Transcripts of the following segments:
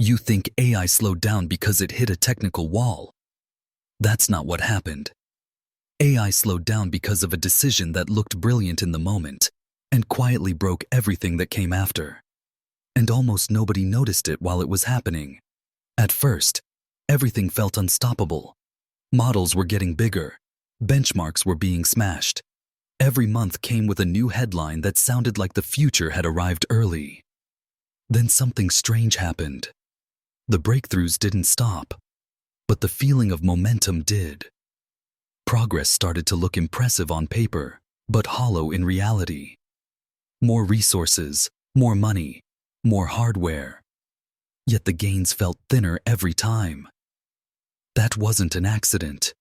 You think AI slowed down because it hit a technical wall. That's not what happened. AI slowed down because of a decision that looked brilliant in the moment and quietly broke everything that came after. And almost nobody noticed it while it was happening. At first, everything felt unstoppable. Models were getting bigger. Benchmarks were being smashed. Every month came with a new headline that sounded like the future had arrived early. Then something strange happened. The breakthroughs didn't stop, but the feeling of momentum did. Progress started to look impressive on paper, but hollow in reality. More resources, more money, more hardware. Yet the gains felt thinner every time. That wasn't an accident.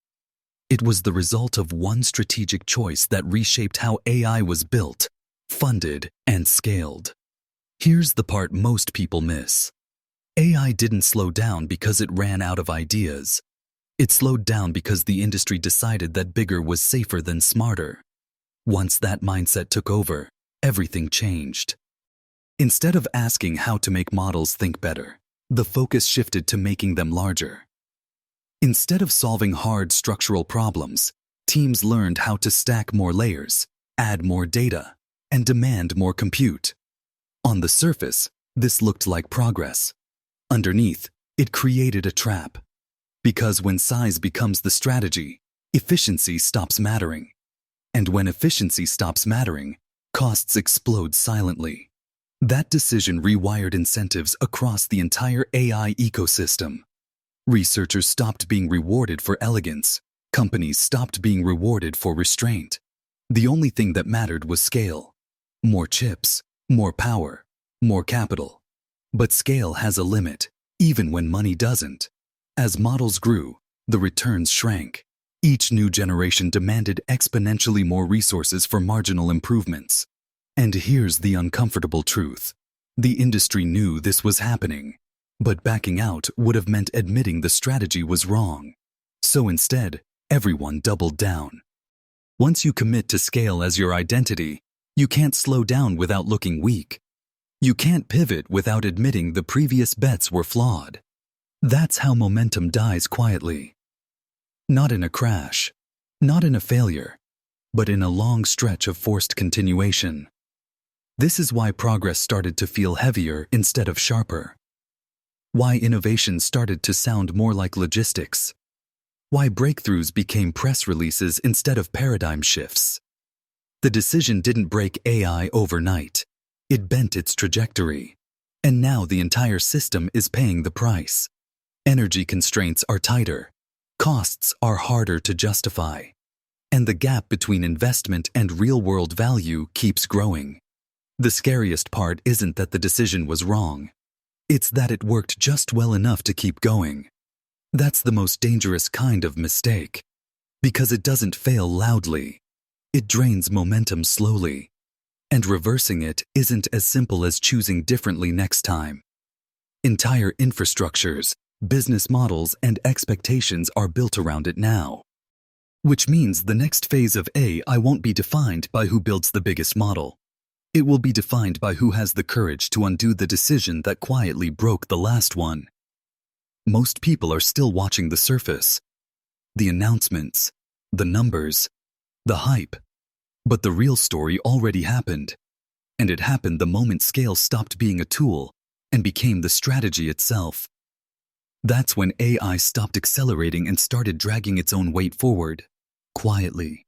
It was the result of one strategic choice that reshaped how AI was built, funded, and scaled. Here's the part most people miss. AI didn't slow down because it ran out of ideas. It slowed down because the industry decided that bigger was safer than smarter. Once that mindset took over, everything changed. Instead of asking how to make models think better, the focus shifted to making them larger. Instead of solving hard structural problems, teams learned how to stack more layers, add more data, and demand more compute. On the surface, this looked like progress. Underneath, it created a trap. Because when size becomes the strategy, efficiency stops mattering. And when efficiency stops mattering, costs explode silently. That decision rewired incentives across the entire AI ecosystem. Researchers stopped being rewarded for elegance. Companies stopped being rewarded for restraint. The only thing that mattered was scale. More chips, more power, more capital. But scale has a limit, even when money doesn't. As models grew, the returns shrank. Each new generation demanded exponentially more resources for marginal improvements. And here's the uncomfortable truth. The industry knew this was happening, but backing out would have meant admitting the strategy was wrong. So instead, everyone doubled down. Once you commit to scale as your identity, you can't slow down without looking weak. You can't pivot without admitting the previous bets were flawed. That's how momentum dies quietly. Not in a crash, not in a failure, but in a long stretch of forced continuation. This is why progress started to feel heavier instead of sharper. Why innovation started to sound more like logistics. Why breakthroughs became press releases instead of paradigm shifts. The decision didn't break AI overnight. It bent its trajectory. And now the entire system is paying the price. Energy constraints are tighter. Costs are harder to justify. And the gap between investment and real-world value keeps growing. The scariest part isn't that the decision was wrong. It's that it worked just well enough to keep going. That's the most dangerous kind of mistake. Because it doesn't fail loudly. It drains momentum slowly. And reversing it isn't as simple as choosing differently next time. Entire infrastructures, business models, and expectations are built around it now. Which means the next phase of AI won't be defined by who builds the biggest model. It will be defined by who has the courage to undo the decision that quietly broke the last one. Most people are still watching the surface. The announcements, the numbers, the hype. But the real story already happened. And it happened the moment scale stopped being a tool and became the strategy itself. That's when AI stopped accelerating and started dragging its own weight forward, quietly.